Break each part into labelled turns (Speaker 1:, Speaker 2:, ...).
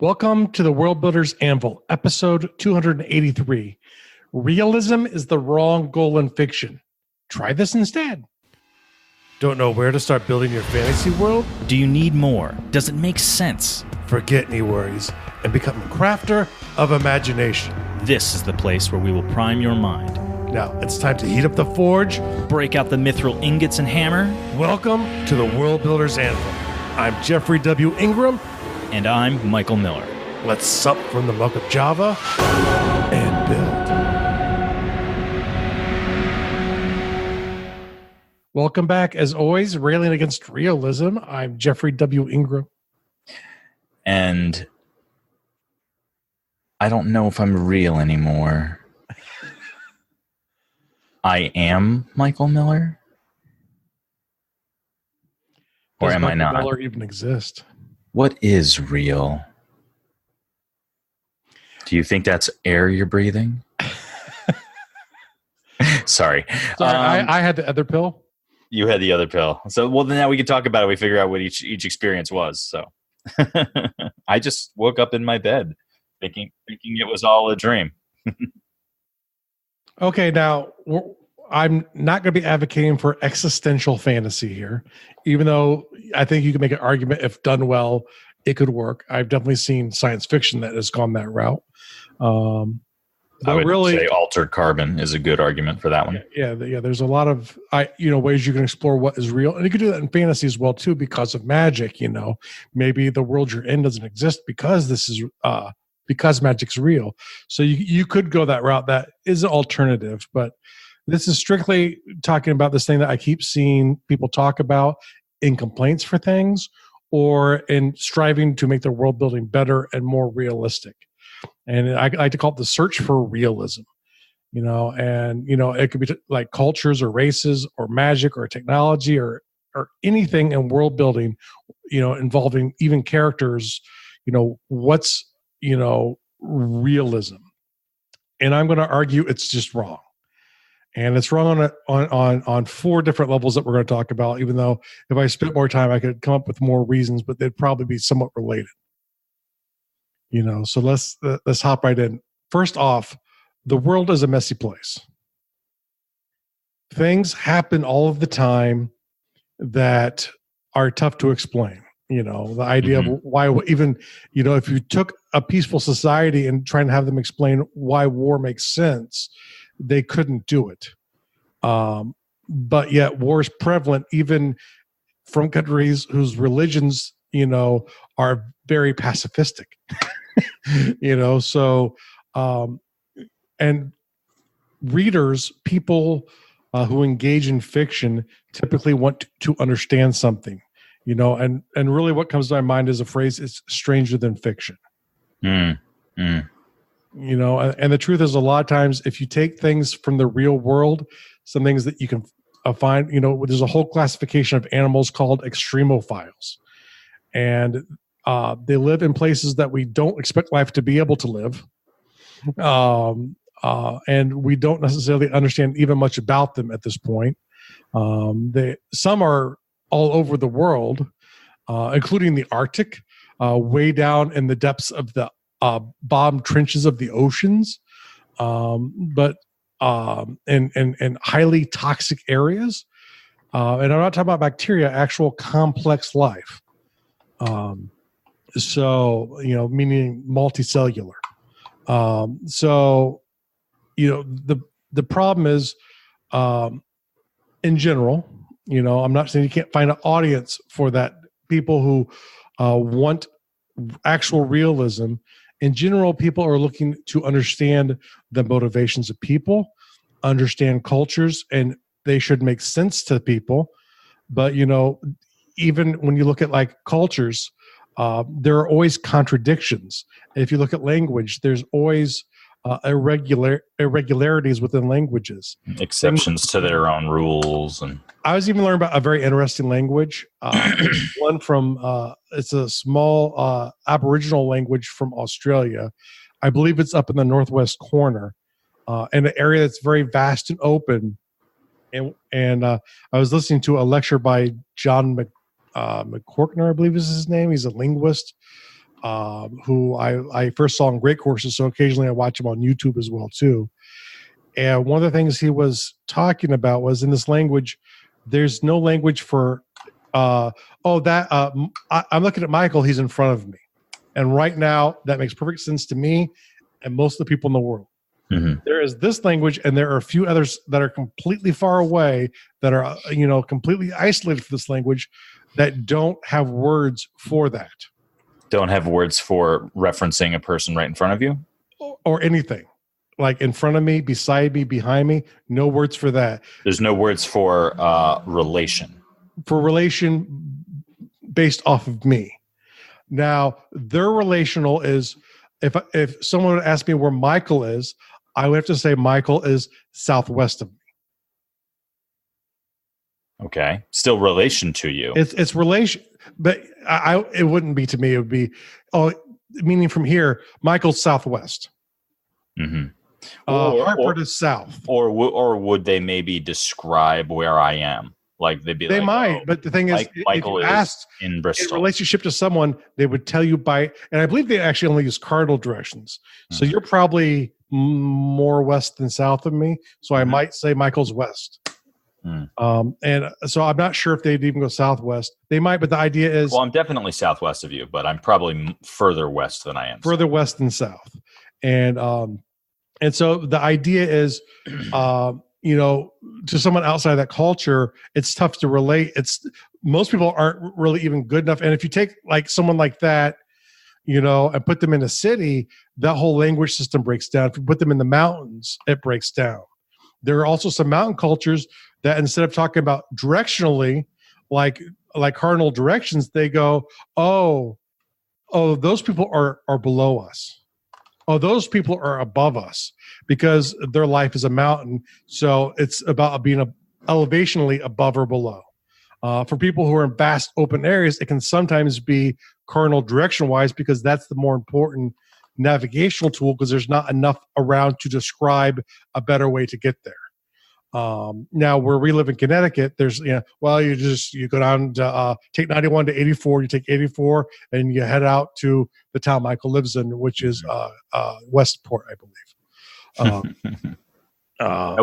Speaker 1: Welcome to the World Builders Anvil, episode 283. Realism is the wrong goal in fiction. Try this instead. Don't know where to start building your fantasy world?
Speaker 2: Do you need more? Does it make sense?
Speaker 1: Forget any worries and become a crafter of imagination.
Speaker 2: This is the place where we will prime your mind.
Speaker 1: Now, it's time to heat up the forge.
Speaker 2: Break out the mithril ingots and hammer.
Speaker 1: Welcome to the World Builders Anvil. I'm Jeffrey W. Ingram.
Speaker 2: And I'm Michael Miller.
Speaker 1: Let's sup from the muck of Java and build. Welcome back. As always, railing against realism, I'm Jeffrey W. Ingram.
Speaker 3: And I don't know if I'm real anymore. I am Michael Miller? Or
Speaker 1: Does
Speaker 3: am
Speaker 1: Michael
Speaker 3: I not?
Speaker 1: Miller even exist?
Speaker 3: What is real? Do you think that's air you're breathing? Sorry.
Speaker 1: Sorry, I had the other pill.
Speaker 3: You had the other pill. So, well, then now we can talk about it. We figure out what each experience was. So I just woke up in my bed thinking it was all a dream.
Speaker 1: Okay, now I'm not going to be advocating for existential fantasy here, even though I think you can make an argument if done well, it could work. I've definitely seen science fiction that has gone that route.
Speaker 3: I would say Altered Carbon is a good argument for that one.
Speaker 1: Yeah. There's a lot of ways you can explore what is real, and you can do that in fantasy as well too, because of magic. Maybe the world you're in doesn't exist because because magic's real. So you could go that route. That is an alternative, but this is strictly talking about this thing that I keep seeing people talk about in complaints for things or in striving to make their world building better and more realistic. And I like to call it the search for realism, it could be like cultures or races or magic or technology or anything in world building, involving even characters, what's, realism. And I'm going to argue it's just wrong. And it's wrong on four different levels that we're going to talk about, even though if I spent more time, I could come up with more reasons, but they'd probably be somewhat related. So let's hop right in. First off, the world is a messy place. Things happen all of the time that are tough to explain. The idea of why, even, if you took a peaceful society and trying to have them explain why war makes sense, they couldn't do it. But yet war is prevalent even from countries whose religions, are very pacifistic. And readers, people who engage in fiction typically want to understand something, and really what comes to my mind is a phrase, it's stranger than fiction. And the truth is a lot of times if you take things from the real world, some things that you can find, there's a whole classification of animals called extremophiles. And they live in places that we don't expect life to be able to live. And we don't necessarily understand even much about them at this point. Some are all over the world, including the Arctic, way down in the depths of the bomb trenches of the oceans, but in highly toxic areas. And I'm not talking about bacteria, actual complex life. Meaning multicellular. The problem is, in general, I'm not saying you can't find an audience for that. People who want actual realism. In general, people are looking to understand the motivations of people, understand cultures, and they should make sense to people. But, even when you look at like cultures, there are always contradictions. If you look at language, there's always irregularities within languages.
Speaker 3: Exceptions to their own rules. And
Speaker 1: I was even learning about a very interesting language. One from, it's a small Aboriginal language from Australia. I believe it's up in the northwest corner, in an area that's very vast and open. And I was listening to a lecture by John McCorkner, I believe is his name. He's a linguist. who I first saw in great courses. So occasionally I watch him on YouTube as well too. And one of the things he was talking about was in this language, there's no language for, I'm looking at Michael, he's in front of me. And right now, that makes perfect sense to me and most of the people in the world.
Speaker 3: Mm-hmm.
Speaker 1: There is this language, and there are a few others that are completely far away, that are, completely isolated from this language, that don't have words for that.
Speaker 3: Don't have words for referencing a person right in front of you?
Speaker 1: Or anything. Like in front of me, beside me, behind me, no words for that.
Speaker 3: There's no words for relation.
Speaker 1: For relation based off of me. Now, their relational is, if someone would ask me where Michael is, I would have to say Michael is southwest of me.
Speaker 3: Okay. Still relation to you.
Speaker 1: It's relation, but it wouldn't be to me. It would be, meaning from here, Michael's southwest.
Speaker 3: Mm-hmm.
Speaker 1: Hartford is south.
Speaker 3: Or would they maybe describe where I am? Like they
Speaker 1: might, but the thing is,
Speaker 3: Michael
Speaker 1: if you
Speaker 3: is
Speaker 1: asked
Speaker 3: in Bristol.
Speaker 1: In relationship to someone, they would tell you by, and I believe they actually only use cardinal directions. So you're probably more west than south of me. So I might say Michael's west. And so I'm not sure if they'd even go southwest. They might, but the idea is,
Speaker 3: well, I'm definitely southwest of you, but I'm probably further west than I am.
Speaker 1: Further west than south, and so the idea is, to someone outside of that culture, it's tough to relate. Most people aren't really even good enough. And if you take like someone like that, and put them in a city, that whole language system breaks down. If you put them in the mountains, it breaks down. There are also some mountain cultures that instead of talking about directionally, like cardinal directions, they go, oh, those people are below us. Oh, those people are above us, because their life is a mountain. So it's about being elevationally above or below. For people who are in vast open areas, it can sometimes be cardinal direction wise, because that's the more important navigational tool, because there's not enough around to describe a better way to get there. Now, where we live in Connecticut, there's, you go down to take 91 to 84, you take 84 and you head out to the town Michael lives in, which is Westport, I believe.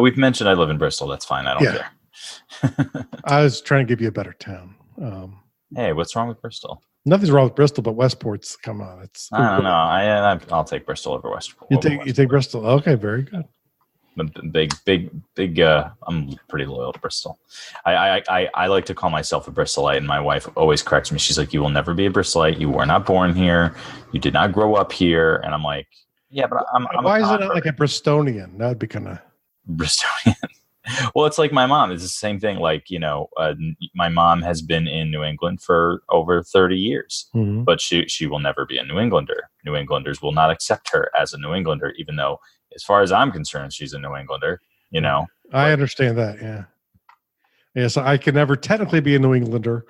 Speaker 3: We've mentioned I live in Bristol. That's fine. I don't care.
Speaker 1: I was trying to give you a better town.
Speaker 3: Hey, what's wrong with Bristol?
Speaker 1: Nothing's wrong with Bristol, but Westport's, come on.
Speaker 3: I don't know. I'll take Bristol over Westport.
Speaker 1: You take Bristol. Okay, very good.
Speaker 3: Big. I'm pretty loyal to Bristol. I like to call myself a Bristolite, and my wife always corrects me. She's like, "You will never be a Bristolite. You were not born here. You did not grow up here." And I'm like, "Yeah, but I'm
Speaker 1: why is it not like a Bristolian? That would be kind of
Speaker 3: Bristolian." Well, it's like my mom. It's the same thing. Like, my mom has been in New England for over 30 years, but she will never be a New Englander. New Englanders will not accept her as a New Englander, even though, as far as I'm concerned, she's a New Englander,
Speaker 1: I understand that. Yeah. Yeah. So I can never technically be a New Englander.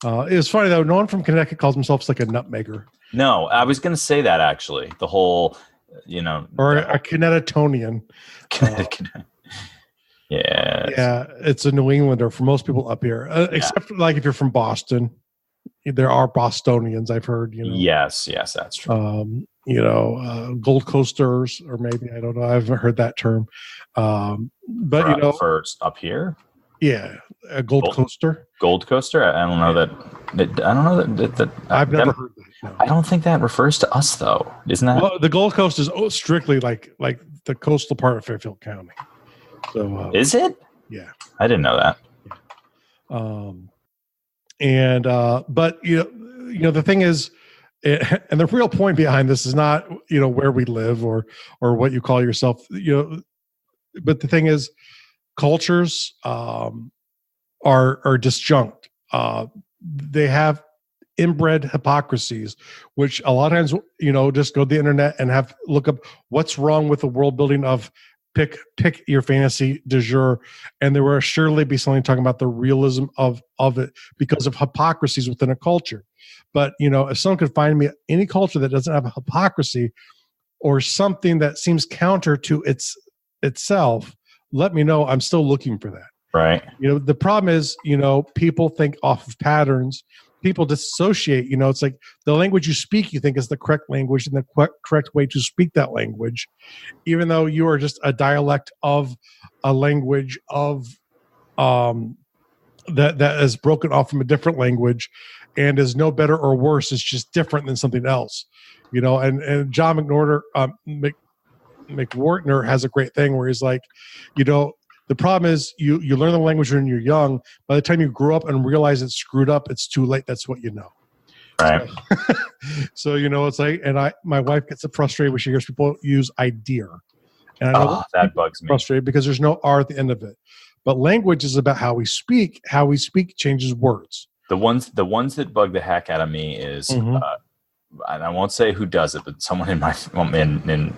Speaker 1: It's funny though. No one from Connecticut calls themselves like a nutmegger.
Speaker 3: No, I was going to say that actually. The whole,
Speaker 1: or a Connectitonian. Yeah. It's a New Englander for most people up here, except for like if you're from Boston. There are Bostonians, I've heard.
Speaker 3: Yes, that's true.
Speaker 1: Gold Coasters, or maybe, I don't know. I haven't heard that term. But
Speaker 3: for up here,
Speaker 1: a Gold Coaster.
Speaker 3: Gold Coaster. I don't know that. I don't know that.
Speaker 1: I've never heard that. No.
Speaker 3: I don't think that refers to us, though. Isn't that?
Speaker 1: Well, the Gold Coast is strictly like the coastal part of Fairfield County. So
Speaker 3: is it?
Speaker 1: Yeah,
Speaker 3: I didn't know that.
Speaker 1: But the thing is, and the real point behind this is not where we live or what you call yourself, but the thing is, cultures are disjunct. They have inbred hypocrisies, which a lot of times just go to the internet and look up what's wrong with the world building of pick your fantasy du jour, and there will surely be something talking about the realism of it because of hypocrisies within a culture. But if someone could find me any culture that doesn't have a hypocrisy or something that seems counter to itself, let me know. I'm still looking for that.
Speaker 3: Right.
Speaker 1: The problem is, people think off of patterns, people dissociate. It's like the language you speak, you think is the correct language and the correct way to speak that language, even though you are just a dialect of a language of that is broken off from a different language and is no better or worse. It's just different than something else, and John McWhortner has a great thing where he's like, the problem is you learn the language when you're young. By the time you grow up and realize it's screwed up, it's too late. That's what you know.
Speaker 3: Right.
Speaker 1: So, it's like, and my wife gets frustrated when she hears people use idea. And I know
Speaker 3: that bugs me.
Speaker 1: Frustrated because there's no R at the end of it. But language is about how we speak. How we speak changes words.
Speaker 3: The ones that bug the heck out of me is, and I won't say who does it, but someone in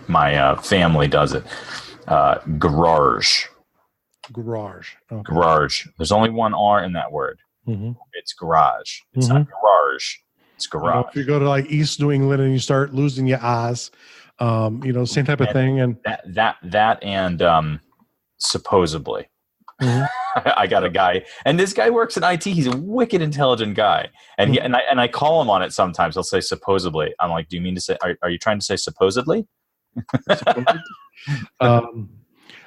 Speaker 3: my family does it. Garage.
Speaker 1: Garage. Okay.
Speaker 3: Garage. There's only one R in that word.
Speaker 1: Mm-hmm.
Speaker 3: It's garage. It's not garage. It's garage.
Speaker 1: If you go to like East New England and you start losing your eyes, same type of thing. And
Speaker 3: that and supposedly. Mm-hmm. I got a guy, and this guy works in IT. He's a wicked intelligent guy, and I call him on it sometimes. He'll say supposedly. I'm like, do you mean to say? Are you trying to say supposedly?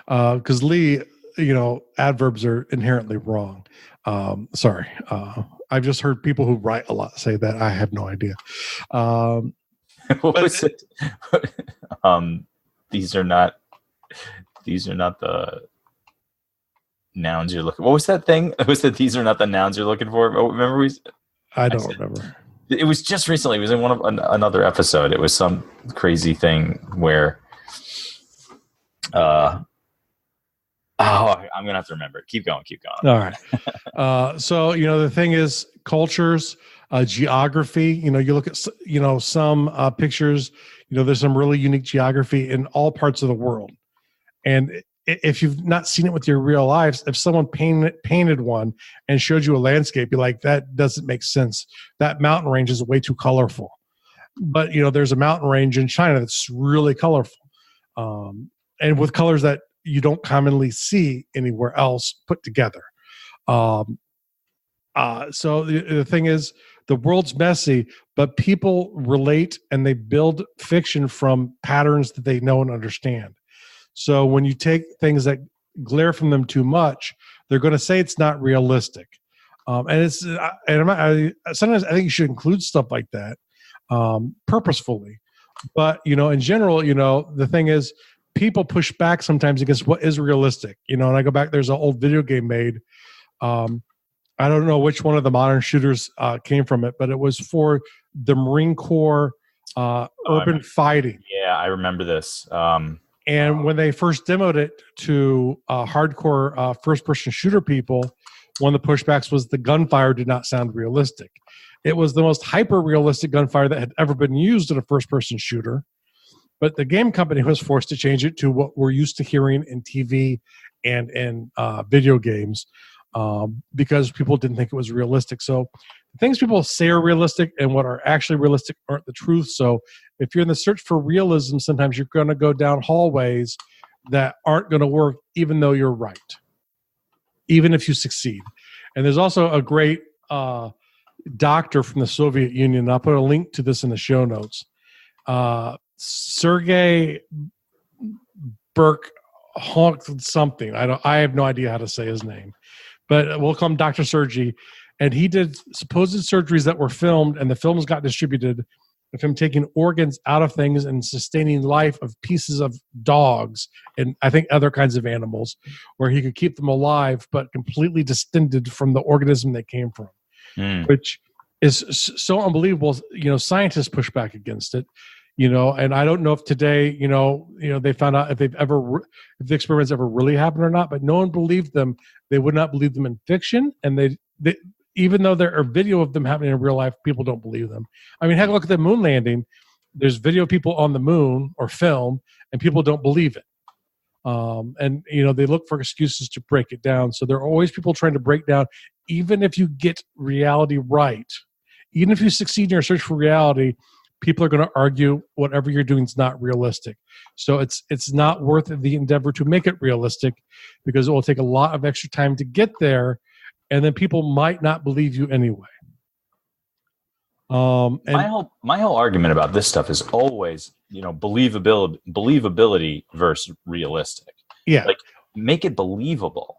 Speaker 1: Because Lee, adverbs are inherently wrong. Sorry, I've just heard people who write a lot say that. I have no idea.
Speaker 3: What was it? These are not the nouns you're looking. What was that thing? It was that these are not the nouns you're looking for. Remember
Speaker 1: I don't remember.
Speaker 3: It was just recently. It was in one of another episode. It was some crazy thing where, I'm gonna have to remember it. Keep going.
Speaker 1: All right. So the thing is, cultures, geography. You look at some pictures. There's some really unique geography in all parts of the world, and if you've not seen it with your real lives, if someone painted one and showed you a landscape, you're like, that doesn't make sense. That mountain range is way too colorful. But, there's a mountain range in China that's really colorful. And with colors that you don't commonly see anywhere else put together. So the thing is, the world's messy, but people relate and they build fiction from patterns that they know and understand. So when you take things that glare from them too much, they're going to say it's not realistic. Sometimes I think you should include stuff like that purposefully. But, in general, the thing is, people push back sometimes against what is realistic. And I go back, there's an old video game made. I don't know which one of the modern shooters came from it, but it was for the Marine Corps urban fighting.
Speaker 3: Yeah, I remember this.
Speaker 1: And when they first demoed it to hardcore first-person shooter people, one of the pushbacks was the gunfire did not sound realistic. It was the most hyper-realistic gunfire that had ever been used in a first-person shooter. But the game company was forced to change it to what we're used to hearing in TV and in video games because people didn't think it was realistic. So the things people say are realistic and what are actually realistic aren't the truth. So if you're in the search for realism, sometimes you're going to go down hallways that aren't going to work, even though you're right, even if you succeed. And there's also a great doctor from the Soviet Union. I'll put a link to this in the show notes. Sergei Burke something. I have no idea how to say his name, but we'll call him Dr. Sergei. And he did supposed surgeries that were filmed, and the films got distributed of him taking organs out of things and sustaining life of pieces of dogs and I think other kinds of animals, where he could keep them alive but completely distended from the organism they came from, which is so unbelievable. Scientists push back against it. And I don't know if today, they found out if the experiments ever really happened or not, but no one believed them. They would not believe them in fiction. And they even though there are video of them happening in real life, people don't believe them. I mean, heck, look at the moon landing. There's video of people on the moon or film, and people don't believe it. And they look for excuses to break it down. So there are always people trying to break down, even if you get reality right, even if you succeed in your search for reality, people are going to argue whatever you're doing is not realistic. So it's not worth the endeavor to make it realistic, because it will take a lot of extra time to get there, and then people might not believe you anyway. And
Speaker 3: my whole argument about this stuff is always, believability versus realistic.
Speaker 1: Yeah.
Speaker 3: Like, make it believable.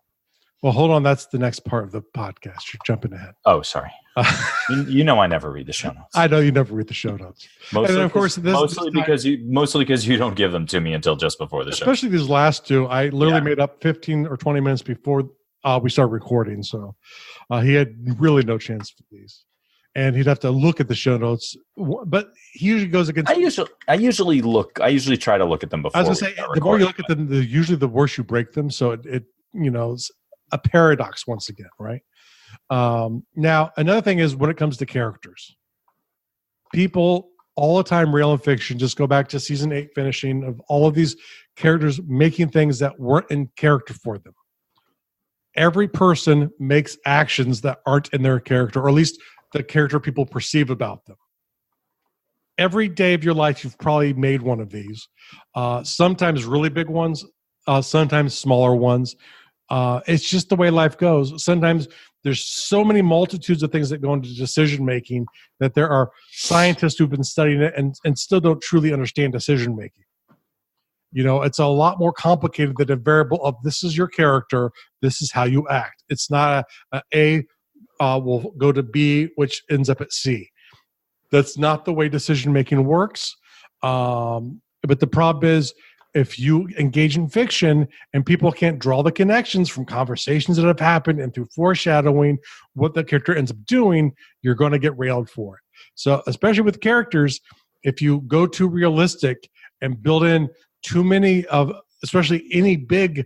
Speaker 1: Well, hold on. That's the next part of the podcast. You're jumping ahead.
Speaker 3: Oh, sorry. I never read the show notes.
Speaker 1: I know you never read the show notes.
Speaker 3: Mostly, and of course, mostly because you don't give them to me until just before the show.
Speaker 1: Especially these last two, I literally made up 15 or 20 minutes before we started recording. So he had really no chance for these, and he'd have to look at the show notes. But he usually goes against.
Speaker 3: I usually try to look at them before.
Speaker 1: I was going to say, the more you look at them, usually the worse you break them. So it it's a paradox once again, right? Now, another thing is when it comes to characters, people all the time, real and fiction, just go back to season 8 finishing of all of these characters making things that weren't in character for them. Every person makes actions that aren't in their character, or at least the character people perceive about them. Every day of your life, you've probably made one of these. Sometimes really big ones, sometimes smaller ones. It's just the way life goes. Sometimes there's so many multitudes of things that go into decision making that there are scientists who've been studying it and still don't truly understand decision making. It's a lot more complicated than a variable of this is your character, this is how you act. It's not A will go to B, which ends up at C. That's not the way decision making works. But the problem is, if you engage in fiction and people can't draw the connections from conversations that have happened and through foreshadowing what the character ends up doing, you're going to get railed for it. So especially with characters, if you go too realistic and build in too many of, especially any big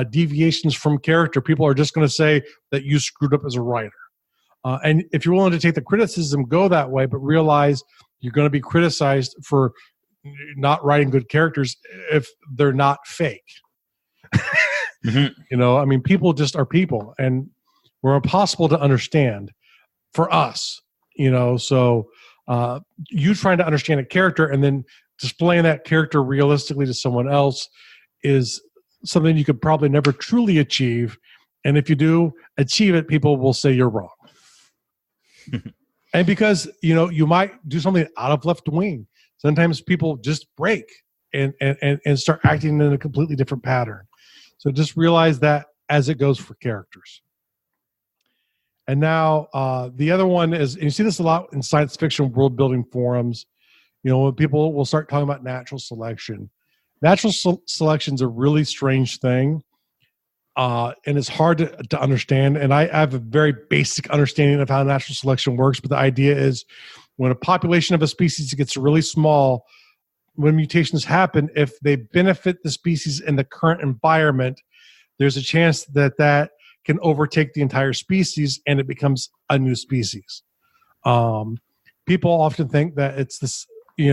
Speaker 1: deviations from character, people are just going to say that you screwed up as a writer. And if you're willing to take the criticism, go that way, but realize you're going to be criticized for not writing good characters if they're not fake.
Speaker 3: Mm-hmm.
Speaker 1: People just are people, and we're impossible to understand for us. So you trying to understand a character and then displaying that character realistically to someone else is something you could probably never truly achieve. And if you do achieve it, people will say you're wrong. And because you might do something out of left wing. Sometimes people just break and start acting in a completely different pattern. So just realize that as it goes for characters. And now the other one is, and you see this a lot in science fiction world building forums, when people will start talking about natural selection. Natural selection is a really strange thing. And it's hard to understand. And I have a very basic understanding of how natural selection works. But the idea is when a population of a species gets really small, when mutations happen, if they benefit the species in the current environment, there's a chance that can overtake the entire species and it becomes a new species. People often think that it's this,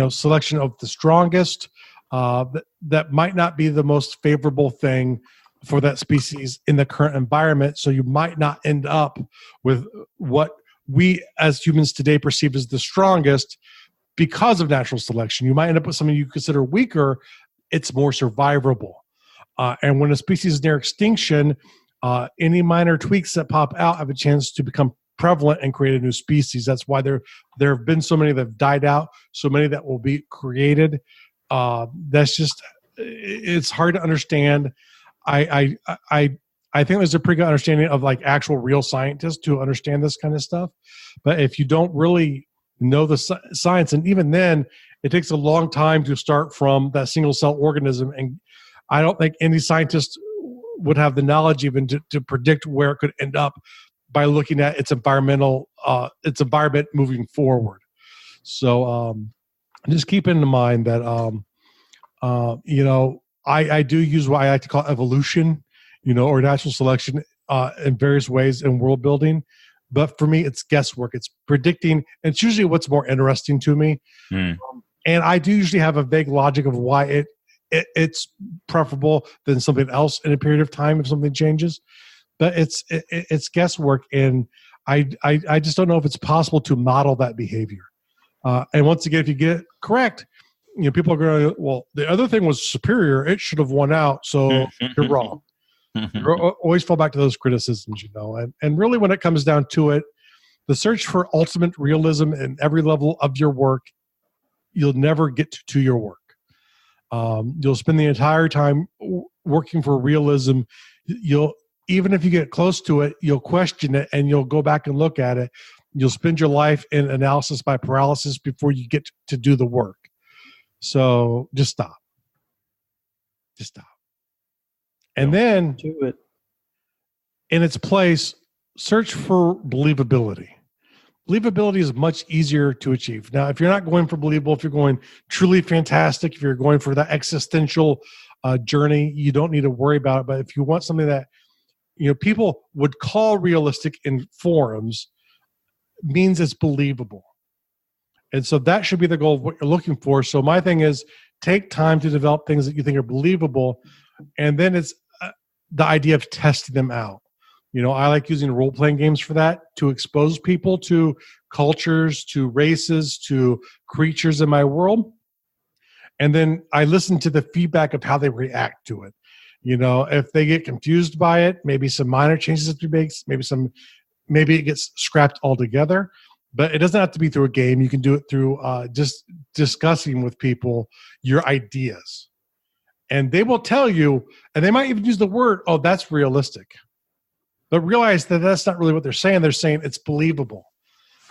Speaker 1: selection of the strongest that might not be the most favorable thing for that species in the current environment. So you might not end up with what we as humans today perceive as the strongest because of natural selection. You might end up with something you consider weaker. It's more survivable. And when a species is near extinction, any minor tweaks that pop out have a chance to become prevalent and create a new species. That's why there have been so many that have died out, so many that will be created. It's hard to understand. I think there's a pretty good understanding of like actual real scientists to understand this kind of stuff. But if you don't really know the science, and even then, it takes a long time to start from that single cell organism. And I don't think any scientist would have the knowledge even to predict where it could end up by looking at its environment moving forward. So just keep in mind that, I do use what I like to call evolution, or natural selection in various ways in world building. But for me, it's guesswork. It's predicting. And it's usually what's more interesting to me. And I do usually have a vague logic of why it's preferable than something else in a period of time if something changes. But it's guesswork. And I just don't know if it's possible to model that behavior. And once again, if you get it correct, people are going, well, the other thing was superior. It should have won out. So you're wrong. You always fall back to those criticisms, and really when it comes down to it, the search for ultimate realism in every level of your work, you'll never get to your work. You'll spend the entire time working for realism. Even if you get close to it, you'll question it and you'll go back and look at it. You'll spend your life in analysis by paralysis before you get to do the work. So just stop. Just stop. And then
Speaker 4: Do it.
Speaker 1: in its place, search for believability. Believability is much easier to achieve. Now, if you're not going for believable, if you're going truly fantastic, if you're going for that existential journey, you don't need to worry about it. But if you want something that people would call realistic in forums, means it's believable. And so that should be the goal of what you're looking for. So my thing is, take time to develop things that you think are believable, and then it's the idea of testing them out. I like using role-playing games for that, to expose people to cultures, to races, to creatures in my world. And then I listen to the feedback of how they react to it. If they get confused by it, maybe some minor changes to be made, maybe it gets scrapped altogether. But it doesn't have to be through a game. You can do it through just discussing with people your ideas. And they will tell you, and they might even use the word, "Oh, that's realistic." But realize that that's not really what they're saying. They're saying it's believable.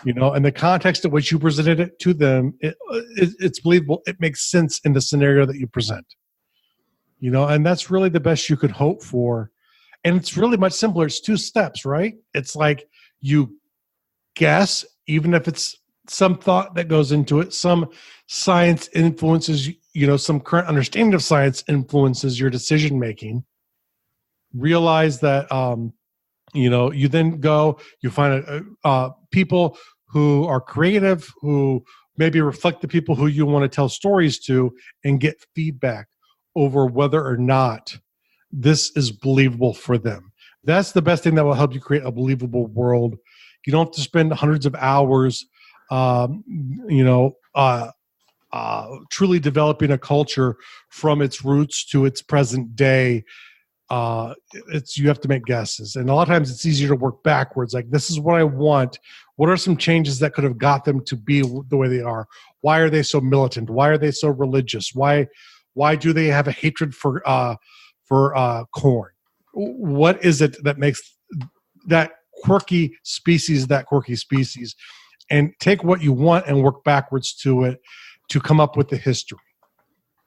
Speaker 1: In the context in which you presented it to them, it's believable. It makes sense in the scenario that you present. And that's really the best you could hope for. And it's really much simpler. It's 2 steps, right? It's like you guess, even if it's some thought that goes into it, some science influences, some current understanding of science influences your decision making. Realize that, you then go, you find people who are creative, who maybe reflect the people who you want to tell stories to, and get feedback over whether or not this is believable for them. That's the best thing that will help you create a believable world. You don't have to spend hundreds of hours, truly developing a culture from its roots to its present day. You have to make guesses, and a lot of times it's easier to work backwards. Like, this is what I want. What are some changes that could have got them to be the way they are? Why are they so militant? Why are they so religious? Why do they have a hatred for corn? What is it that makes that quirky species? And take what you want and work backwards to it to come up with the history.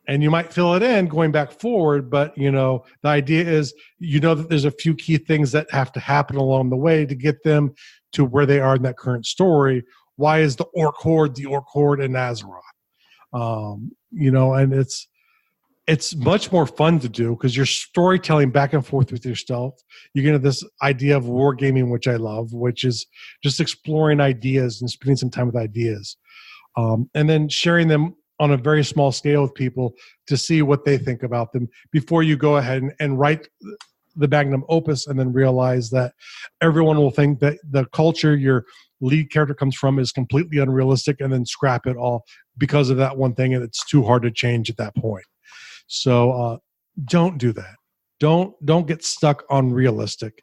Speaker 1: And you might fill it in going back forward, but the idea is that there's a few key things that have to happen along the way to get them to where they are in that current story. Why is the orc horde in Azeroth? And it's much more fun to do because you're storytelling back and forth with yourself. You get this idea of wargaming, which I love, which is just exploring ideas and spending some time with ideas, and then sharing them on a very small scale with people to see what they think about them before you go ahead and write the magnum opus and then realize that everyone will think that the culture your lead character comes from is completely unrealistic, and then scrap it all because of that one thing, and it's too hard to change at that point. So don't do that. Don't get stuck on realistic.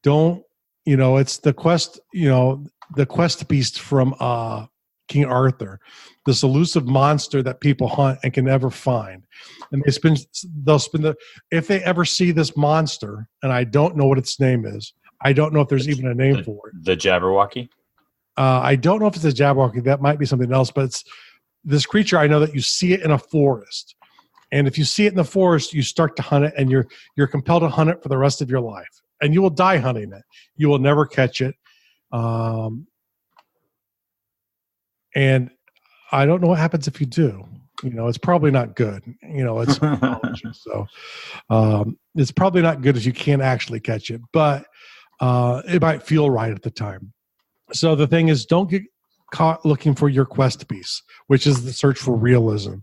Speaker 1: It's the quest, the quest beast from King Arthur, this elusive monster that people hunt and can never find. And they'll spend if they ever see this monster, and I don't know what its name is. I don't know if there's even a name for it.
Speaker 3: The Jabberwocky?
Speaker 1: I don't know if it's a Jabberwocky. That might be something else, but it's this creature. I know that you see it in a forest. And if you see it in the forest, you start to hunt it, and you're compelled to hunt it for the rest of your life. And you will die hunting it. You will never catch it. And I don't know what happens if you do. It's probably not good. It's knowledge. So it's probably not good if you can't actually catch it. But it might feel right at the time. So the thing is, don't get caught looking for your quest piece, which is the search for realism.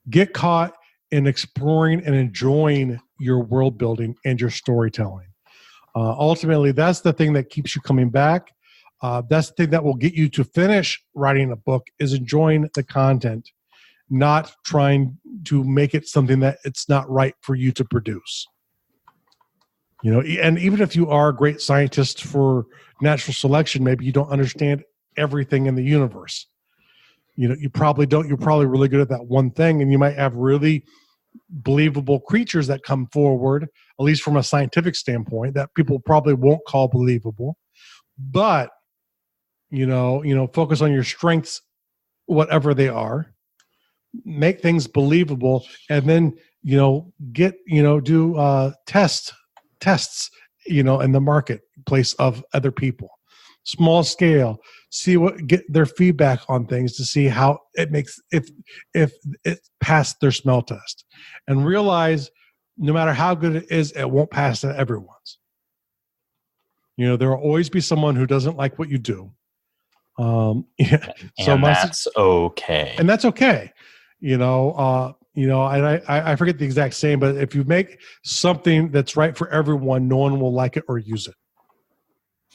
Speaker 1: Get caught in exploring and enjoying your world building and your storytelling. Ultimately, that's the thing that keeps you coming back. That's the thing that will get you to finish writing a book, is enjoying the content, not trying to make it something that it's not right for you to produce. And even if you are a great scientist for natural selection, maybe you don't understand everything in the universe. You probably don't. You're probably really good at that one thing, and you might have really believable creatures that come forward, at least from a scientific standpoint, that people probably won't call believable. But focus on your strengths, whatever they are, make things believable, and then do tests in the marketplace of other people, small scale, get their feedback on things to see how it makes, if it passed their smell test, and realize no matter how good it is, it won't pass to everyone's. There will always be someone who doesn't like what you do.
Speaker 3: And that's okay.
Speaker 1: And that's okay. I forget the exact saying, but if you make something that's right for everyone, no one will like it or use it.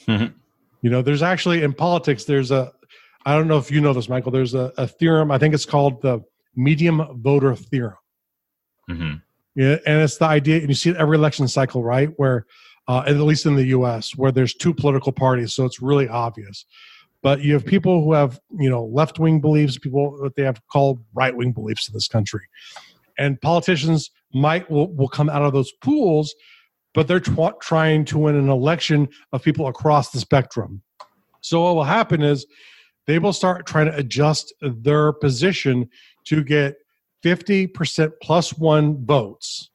Speaker 3: Mm-hmm.
Speaker 1: There's actually, in politics, I don't know if you know this, Michael, there's a theorem, I think it's called the medium voter theorem.
Speaker 3: Mm-hmm.
Speaker 1: Yeah, and it's the idea, and you see it every election cycle, right? Where, at least in the US, where there's two political parties, so it's really obvious. But you have people who have, left-wing beliefs, people what they have called right-wing beliefs in this country. And politicians will come out of those pools, but they're trying to win an election of people across the spectrum. So what will happen is they will start trying to adjust their position to get 50% plus one votes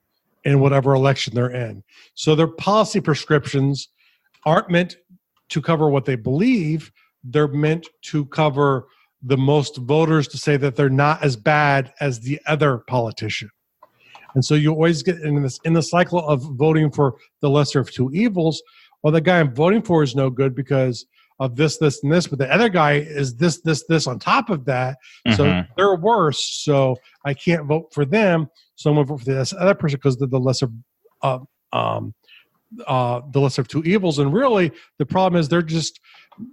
Speaker 1: in whatever election they're in. So their policy prescriptions aren't meant to cover what they believe. They're meant to cover the most voters to say that they're not as bad as the other politician. And so you always get in the cycle of voting for the lesser of two evils. Well, the guy I'm voting for is no good because of this, this, and this, but the other guy is this, this, this on top of that. Mm-hmm. So they're worse. So I can't vote for them. So I'm going to vote for this other person because they're the lesser of two evils. And really, the problem is they're just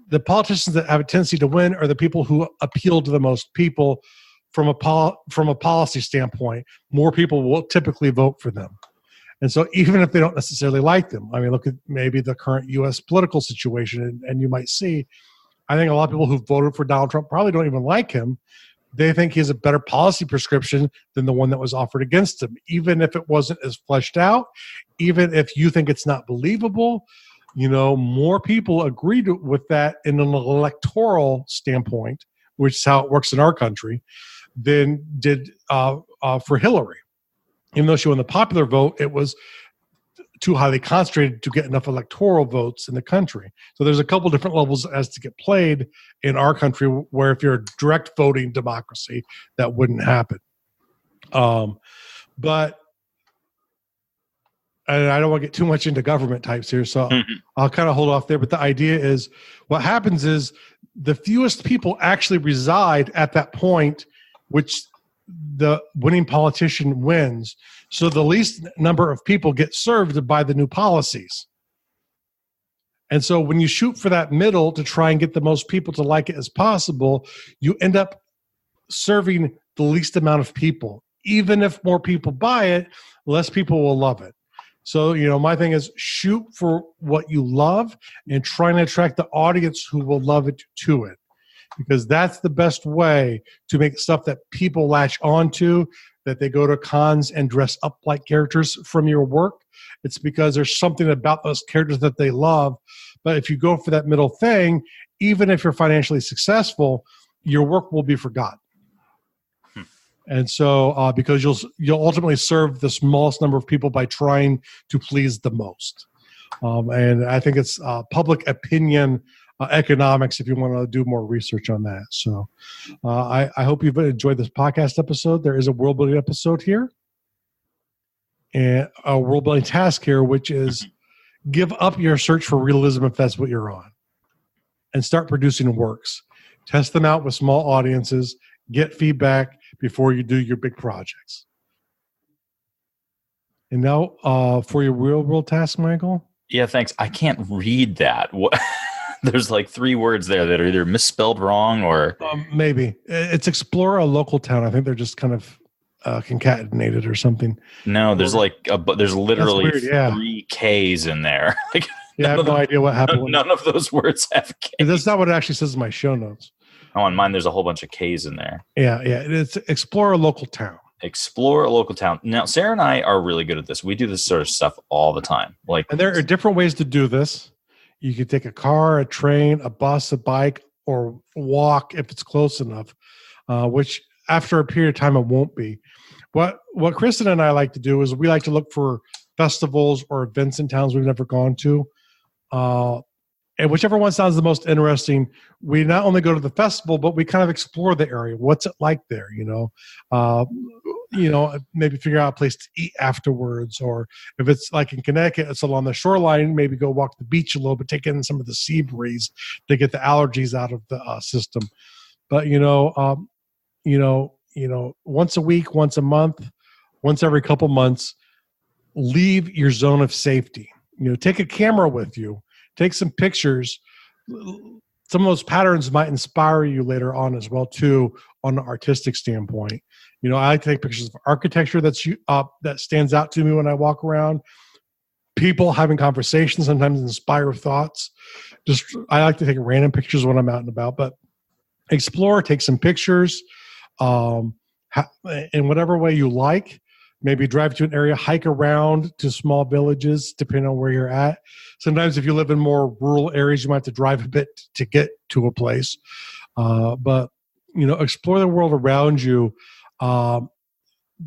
Speaker 1: the politicians that have a tendency to win are the people who appeal to the most people from a policy standpoint. More people will typically vote for them. And so even if they don't necessarily like them, I mean, look at maybe the current U.S. political situation, and you might see, I think a lot of people who voted for Donald Trump probably don't even like him. They think he has a better policy prescription than the one that was offered against him, even if it wasn't as fleshed out, even if you think it's not believable. More people agreed with that in an electoral standpoint, which is how it works in our country, than did for Hillary. Even though she won the popular vote, it was too highly concentrated to get enough electoral votes in the country. So there's a couple different levels as to get played in our country, where if you're a direct voting democracy, that wouldn't happen. But and I don't want to get too much into government types here, so I'll kind of hold off there. But the idea is what happens is the fewest people actually reside at that point, which the winning politician wins. So the least number of people get served by the new policies. And so when you shoot for that middle to try and get the most people to like it as possible, you end up serving the least amount of people. Even if more people buy it, less people will love it. So, my thing is shoot for what you love and trying to attract the audience who will love it to it. Because that's the best way to make stuff that people latch onto, that they go to cons and dress up like characters from your work. It's because there's something about those characters that they love. But if you go for that middle thing, even if you're financially successful, your work will be forgotten. And so because you'll ultimately serve the smallest number of people by trying to please the most. And I think it's public opinion economics if you want to do more research on that. So I hope you've enjoyed this podcast episode. There is a world building episode here and a world building task here, which is give up your search for realism if that's what you're on, and start producing works. Test them out with small audiences, get feedback before you do your big projects. And now for your real world task, Michael.
Speaker 3: Yeah, thanks. I can't read that. There's like 3 words there that are either misspelled wrong or...
Speaker 1: maybe. It's explore a local town. I think they're just kind of concatenated or something.
Speaker 3: No, there's there's literally
Speaker 1: weird, yeah.
Speaker 3: 3 Ks in there. Like,
Speaker 1: Yeah, I have no idea what happened.
Speaker 3: None of those words have Ks.
Speaker 1: That's not what it actually says in my show notes.
Speaker 3: Oh, on mine, there's a whole bunch of Ks in there.
Speaker 1: Yeah. It's explore a local town.
Speaker 3: Explore a local town. Now, Sarah and I are really good at this. We do this sort of stuff all the time. And
Speaker 1: there are different ways to do this. You could take a car, a train, a bus, a bike, or walk if it's close enough, which after a period of time, it won't be. What Kristen and I like to do is we like to look for festivals or events in towns we've never gone to. And whichever one sounds the most interesting, we not only go to the festival, but we kind of explore the area. What's it like there? Maybe figure out a place to eat afterwards, or if it's like in Connecticut, it's along the shoreline. Maybe go walk the beach a little bit, take in some of the sea breeze to get the allergies out of the system. But once a week, once a month, once every couple months, leave your zone of safety. Take a camera with you. Take some pictures. Some of those patterns might inspire you later on as well, too, on an artistic standpoint. I like to take pictures of architecture that stands out to me when I walk around. People having conversations sometimes inspire thoughts. I like to take random pictures when I'm out and about, but explore, take some pictures in whatever way you like. Maybe drive to an area, hike around to small villages, depending on where you're at. Sometimes if you live in more rural areas, you might have to drive a bit to get to a place. But explore the world around you.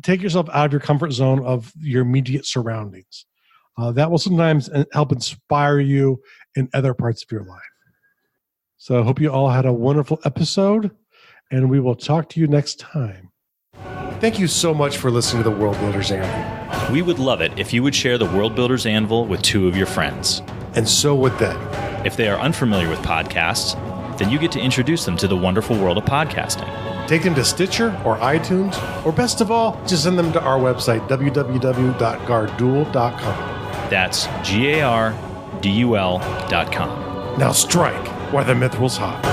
Speaker 1: Take yourself out of your comfort zone of your immediate surroundings. That will sometimes help inspire you in other parts of your life. So I hope you all had a wonderful episode, and we will talk to you next time. Thank you so much for listening to the World Builders Anvil.
Speaker 2: We would love it if you would share the World Builders Anvil with 2 of your friends.
Speaker 1: And so would they.
Speaker 2: If they are unfamiliar with podcasts, then you get to introduce them to the wonderful world of podcasting.
Speaker 1: Take them to Stitcher or iTunes, or best of all, just send them to our website, www.gardul.com.
Speaker 2: That's GARDUL.com.
Speaker 1: Now strike while the mithril's hot.